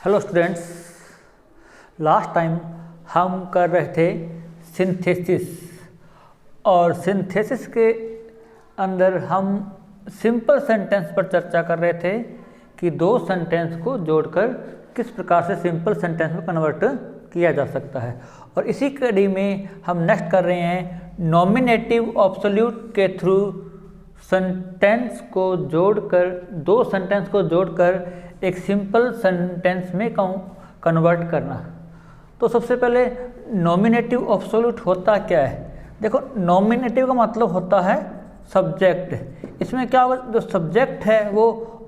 Hello students, last time हम कर रहे थे सिंथेसिस और सिंथेसिस के अंदर हम सिंपल सेंटेंस पर चर्चा कर रहे थे कि दो सेंटेंस को जोड़कर किस प्रकार से सिंपल सेंटेंस में कन्वर्ट किया जा सकता है। और इसी कड़ी में हम नेक्स्ट कर रहे हैं नॉमिनेटिव ऑब्सोल्यूट के थ्रू सेंटेंस को जोड़कर, दो सेंटेंस को जोड़कर एक सिंपल सेंटेंस में कन्वर्ट करना। तो सबसे पहले नॉमिनेटिव ऑब्सोल्यूट होता क्या है? देखो, नॉमिनेटिव का मतलब होता है सब्जेक्ट। इसमें क्या होगा, जो सब्जेक्ट है वो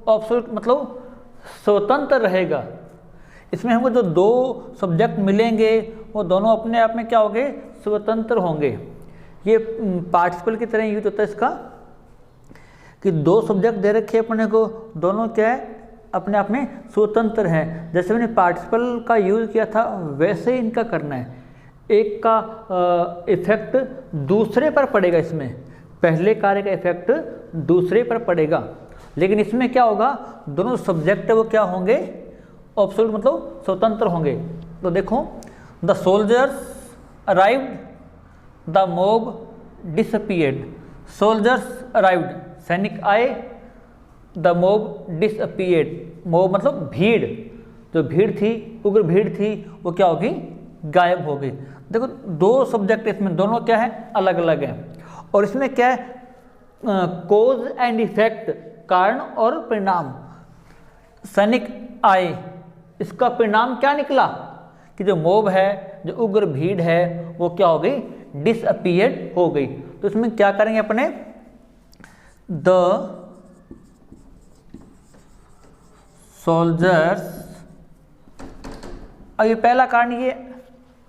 ऑब्सोल्यूट मतलब स्वतंत्र रहेगा। इसमें हमको जो दो सब्जेक्ट मिलेंगे वो दोनों अपने आप में क्या होंगे, स्वतंत्र होंगे। ये पार्टिसिपल की तरह यूज होता है इसका कि दो सब्जेक्ट दे रखे अपने को, दोनों क्या है अपने आप में स्वतंत्र हैं। जैसे मैंने पार्टिसिपल का यूज किया था वैसे ही इनका करना है। एक का इफेक्ट दूसरे पर पड़ेगा, इसमें पहले कार्य का इफेक्ट दूसरे पर पड़ेगा, लेकिन इसमें क्या होगा, दोनों सब्जेक्ट वो क्या होंगे, ऑब्सोल्यूट मतलब स्वतंत्र होंगे। तो देखो, the soldiers arrived, the mob disappeared. Soldiers arrived, सैनिक आए, द मॉब डिसअपीयर्ड। मॉब मतलब भीड़, जो भीड़ थी, उग्र भीड़ थी, वो क्या होगी, गायब हो गई। देखो, दो सब्जेक्ट इसमें दोनों क्या है, अलग अलग हैं। और इसमें क्या है, कोज एंड इफेक्ट, कारण और परिणाम। सैनिक आए, इसका परिणाम क्या निकला कि जो मॉब है, जो उग्र भीड़ है, वो क्या हो गई, डिसअपीयर्ड हो गई। तो इसमें क्या करेंगे अपने, द सोल्जर्स, अब ये पहला कारण, ये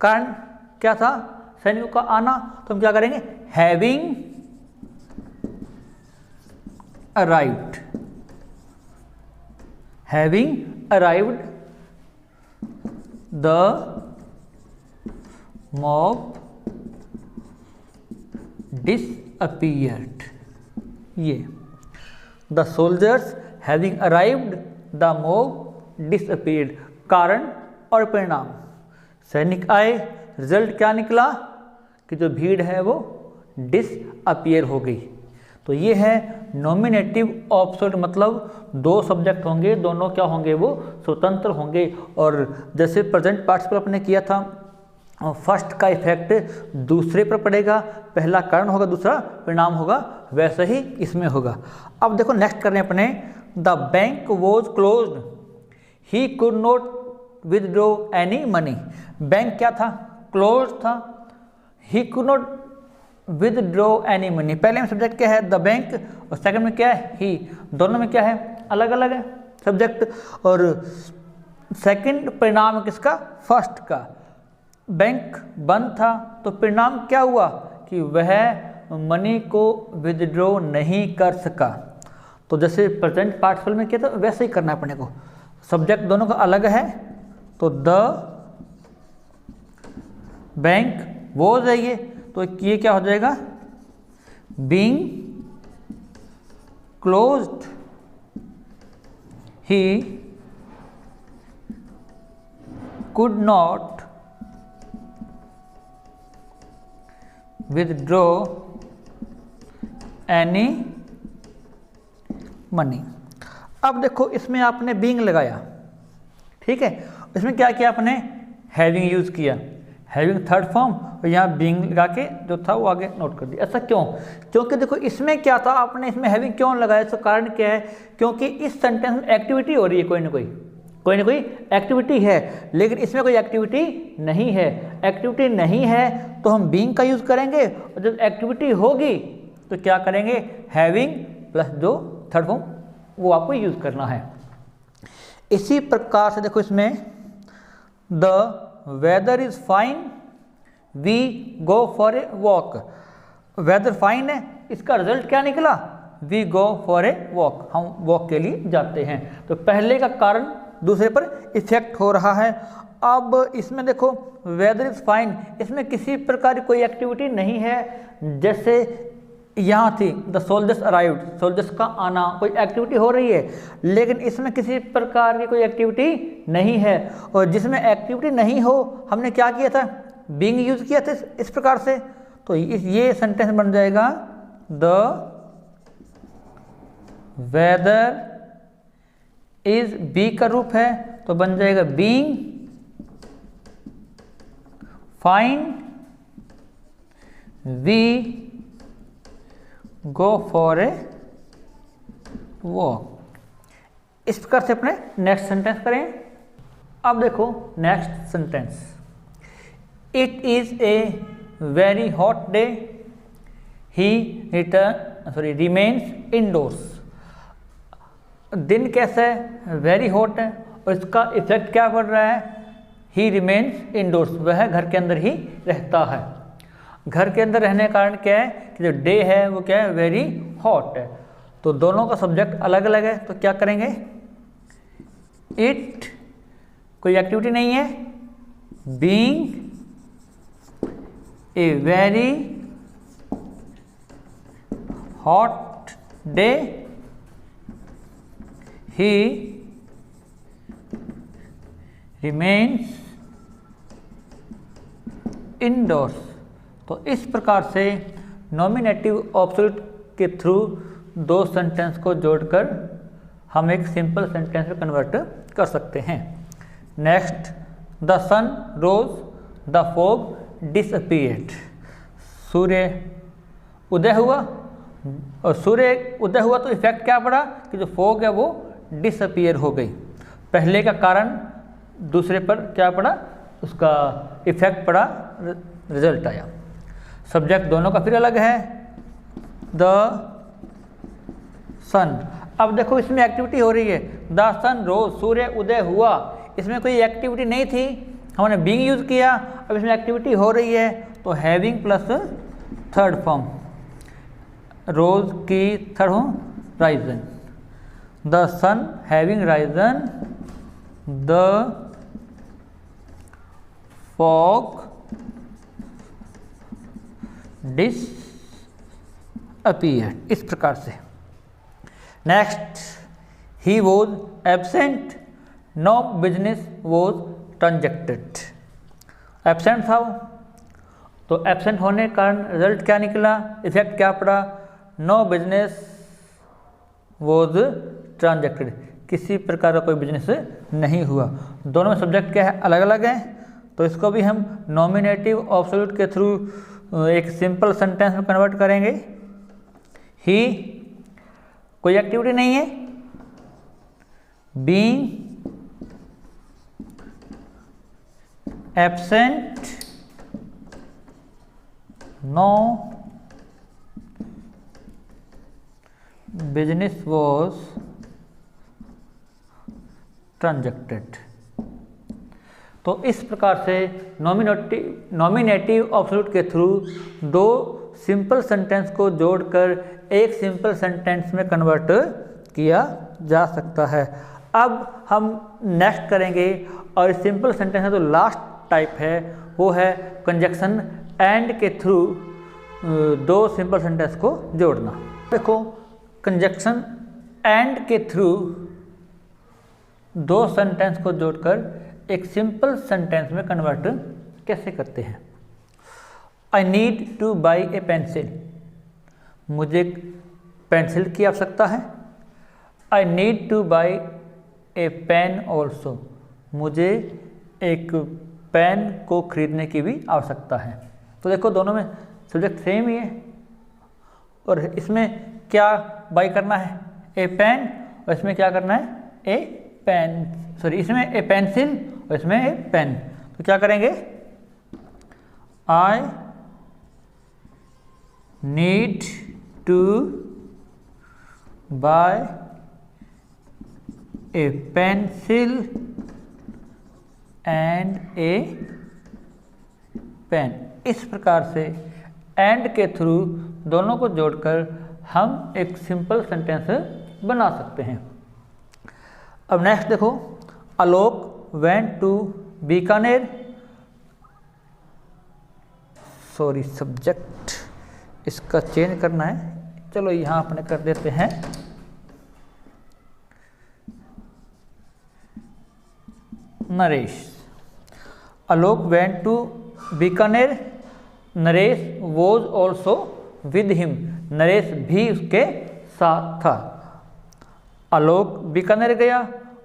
कारण क्या था, सैनिकों का आना, तो हम क्या करेंगे, having arrived, having arrived the mob disappeared. ये the soldiers having arrived the mob disappeared, कारण और परिणाम। सैनिक आए, रिजल्ट क्या निकला कि जो भीड़ है वो डिसअपीयर हो गई। तो ये है नॉमिनेटिव ऑब्सोल्यूट, मतलब दो सब्जेक्ट होंगे, दोनों क्या होंगे, वो स्वतंत्र होंगे। और जैसे प्रेजेंट पार्टिसिपल अपने किया था, फर्स्ट का इफेक्ट दूसरे पर पड़ेगा, पहला कारण होगा, दूसरा परिणाम होगा, वैसे ही इसमें होगा। अब देखो, नेक्स्ट करने अपने, the bank was closed, he could not withdraw any money. Bank क्या था, क्लोज था। He could not withdraw any money, पहले में सब्जेक्ट क्या है, द बैंक, और सेकंड में क्या है, ही। दोनों में क्या है, अलग अलग है सब्जेक्ट। और सेकंड परिणाम किसका, फर्स्ट का। बैंक बंद था, तो परिणाम क्या हुआ कि वह मनी को विदड्रॉ नहीं कर सका। तो जैसे प्रेजेंट पार्टिसिपल में किया था वैसे ही करना है अपने को। सब्जेक्ट दोनों का अलग है, तो द बैंक वॉज है ये, तो ये क्या हो जाएगा, being closed, he could not withdraw any money. अब देखो, इसमें आपने बीइंग लगाया, ठीक है। इसमें क्या किया आपने, हैविंग यूज किया, हैविंग थर्ड फॉर्म, और यहाँ बीइंग लगा के जो था वो आगे नोट कर दिया। ऐसा क्यों? क्योंकि देखो, इसमें क्या था, आपने इसमें हैविंग क्यों लगाया, इसका कारण क्या है, क्योंकि इस सेंटेंस में एक्टिविटी हो रही है, कोई ना कोई एक्टिविटी है, लेकिन इसमें कोई एक्टिविटी नहीं है। एक्टिविटी नहीं है तो हम बीइंग का यूज करेंगे, और जब एक्टिविटी होगी तो क्या करेंगे, हैविंग प्लस जो थर्ड फॉर्म वो आपको यूज करना है। इसी प्रकार से देखो, इसमें the weather is fine, we go for a walk. Weather fine है, इसका रिजल्ट क्या निकला, we go for a walk, हम वॉक के लिए जाते हैं। तो पहले का कारण दूसरे पर इफेक्ट हो रहा है। अब इसमें देखो, वेदर इज फाइन, इसमें किसी प्रकार की कोई एक्टिविटी नहीं है। जैसे यहाँ थी द सोल्जर्स अराइव्ड, सोल्जर्स का आना, कोई एक्टिविटी हो रही है, लेकिन इसमें किसी प्रकार की कोई एक्टिविटी नहीं है। और जिसमें एक्टिविटी नहीं हो हमने क्या किया था, बीइंग यूज किया था इस प्रकार से। तो ये सेंटेंस बन जाएगा द वेदर इज बी का रूप है, तो बन जाएगा being fine we go for a walk. इस प्रकार से अपने नेक्स्ट सेंटेंस करें। अब देखो next sentence, it is a very hot day, he remains indoors. दिन कैसा है, वेरी हॉट है, और इसका इफेक्ट क्या पड़ रहा है, ही रिमेन्स इनडोर्स, वह घर के अंदर ही रहता है। घर के अंदर रहने के कारण क्या है कि जो डे है वो क्या है, वेरी हॉट है। तो दोनों का सब्जेक्ट अलग अलग है, तो क्या करेंगे, इट कोई एक्टिविटी नहीं है, being a very hot day, he remains indoors. तो इस प्रकार से नॉमिनेटिव ऑब्सोल्यूट के थ्रू दो सेंटेंस को जोड़कर हम एक सिंपल सेंटेंस में कन्वर्ट कर सकते हैं। Next, the sun rose, the fog disappeared. सूर्य उदय हुआ, और सूर्य उदय हुआ तो इफेक्ट क्या पड़ा कि जो फॉग है वो डिसअपीयर हो गई। पहले का कारण दूसरे पर क्या पड़ा, उसका इफेक्ट पड़ा, रिजल्ट आया। सब्जेक्ट दोनों का फिर अलग है, द सन। अब देखो इसमें एक्टिविटी हो रही है, द सन रोज, सूर्य उदय हुआ, इसमें कोई एक्टिविटी नहीं थी, हमने बीइंग यूज किया। अब इसमें एक्टिविटी हो रही है, तो having plus third form, rose की third form risen, the sun having risen, the fog disappeared. इस प्रकार से। Next, he was absent, no business was transacted. Absent था वो, तो एब्सेंट होने के कारण रिजल्ट क्या निकला, इफेक्ट क्या पड़ा, नो बिजनेस वॉज ट्रांजेक्टेड, किसी प्रकार का कोई बिजनेस नहीं हुआ। दोनों में सब्जेक्ट क्या है, अलग अलग है, तो इसको भी हम नॉमिनेटिव ऑब्सोल्यूट के थ्रू एक सिंपल सेंटेंस में कन्वर्ट करेंगे। ही कोई एक्टिविटी नहीं है, being absent, no business was transacted. तो इस प्रकार से नॉमिनेटिव ऑब्सोल्यूट के थ्रू दो सिंपल सेंटेंस को जोड़कर एक सिंपल सेंटेंस में कन्वर्ट किया जा सकता है। अब हम नेक्स्ट करेंगे, और सिंपल सेंटेंस है तो लास्ट टाइप है, वो है कंजक्शन एंड के थ्रू दो सिंपल सेंटेंस को जोड़ना। देखो कंजक्शन एंड के थ्रू दो सेंटेंस को जोड़कर एक सिंपल सेंटेंस में कन्वर्ट कैसे करते हैं। I need to buy a pencil, मुझे पेंसिल की आवश्यकता है। I need to buy a pen also, मुझे एक पेन को खरीदने की भी आवश्यकता है। तो देखो दोनों में सब्जेक्ट सेम ही है, और इसमें क्या बाई करना है, ए पेन, और इसमें क्या करना है, ए पेन, सॉरी इसमें ए पेंसिल और इसमें ए पेन। तो क्या करेंगे, I need to buy a pencil and a pen. इस प्रकार से एंड के थ्रू दोनों को जोड़कर हम एक सिंपल सेंटेंस बना सकते हैं। अब नेक्स्ट देखो, Alok went to Bikaner, sorry subject इसका चेंज करना है, चलो यहाँ अपने कर देते हैं Naresh. Alok went to Bikaner, Naresh was also with him, Naresh भी उसके साथ था। आलोक बीकानेर गया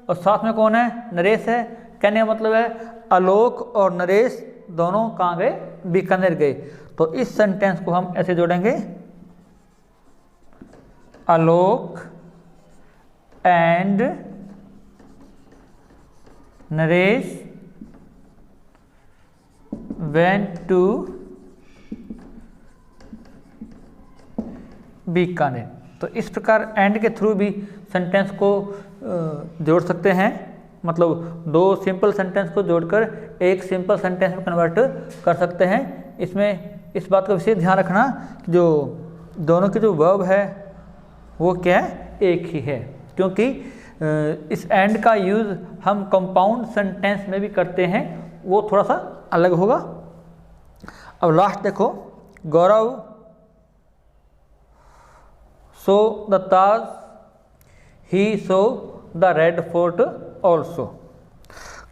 और साथ में कौन है, नरेश है। कहने का मतलब है आलोक और नरेश दोनों कहाँ गए, बीकानेर गए। तो इस सेंटेंस को हम ऐसे जोड़ेंगे, Alok and Naresh went to Bikaner. तो इस प्रकार एंड के थ्रू भी सेंटेंस को जोड़ सकते हैं, मतलब दो सिंपल सेंटेंस को जोड़कर एक सिंपल सेंटेंस में कन्वर्ट कर सकते हैं। इसमें इस बात का विशेष ध्यान रखना कि जो दोनों के जो वर्ब है वो क्या है, एक ही है, क्योंकि इस एंड का यूज़ हम कंपाउंड सेंटेंस में भी करते हैं, वो थोड़ा सा अलग होगा। अब लास्ट देखो, Gaurav saw the Taj, he saw the red fort also.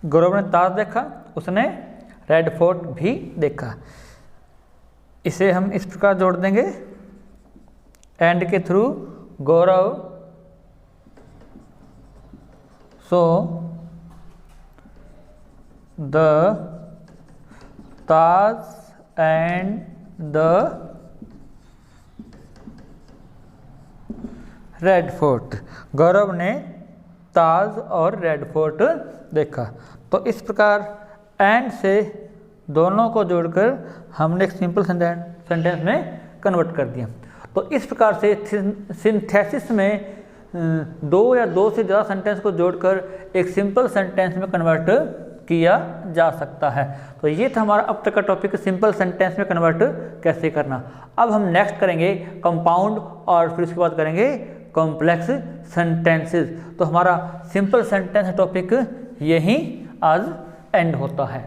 Gaurav ने ताज देखा, उसने रेड फोर्ट भी देखा। इसे हम इस प्रकार जोड़ देंगे, एंड के through Gaurav saw the Taj and the red fort. Gaurav ने ताज और रेड फोर्ट देखा। तो इस प्रकार एंड से दोनों को जोड़कर हमने एक सिंपल सेंटेंस में कन्वर्ट कर दिया। तो इस प्रकार से सिंथेसिस में दो या दो से ज़्यादा सेंटेंस को जोड़कर एक सिंपल सेंटेंस में कन्वर्ट किया जा सकता है। तो ये था हमारा अब तक का टॉपिक, सिंपल सेंटेंस में कन्वर्ट कैसे करना। अब हम नेक्स्ट करेंगे कंपाउंड और फिर उसके बाद करेंगे कॉम्प्लेक्स सेंटेंसेस। तो हमारा सिंपल सेंटेंस टॉपिक यहीं आज एंड होता है।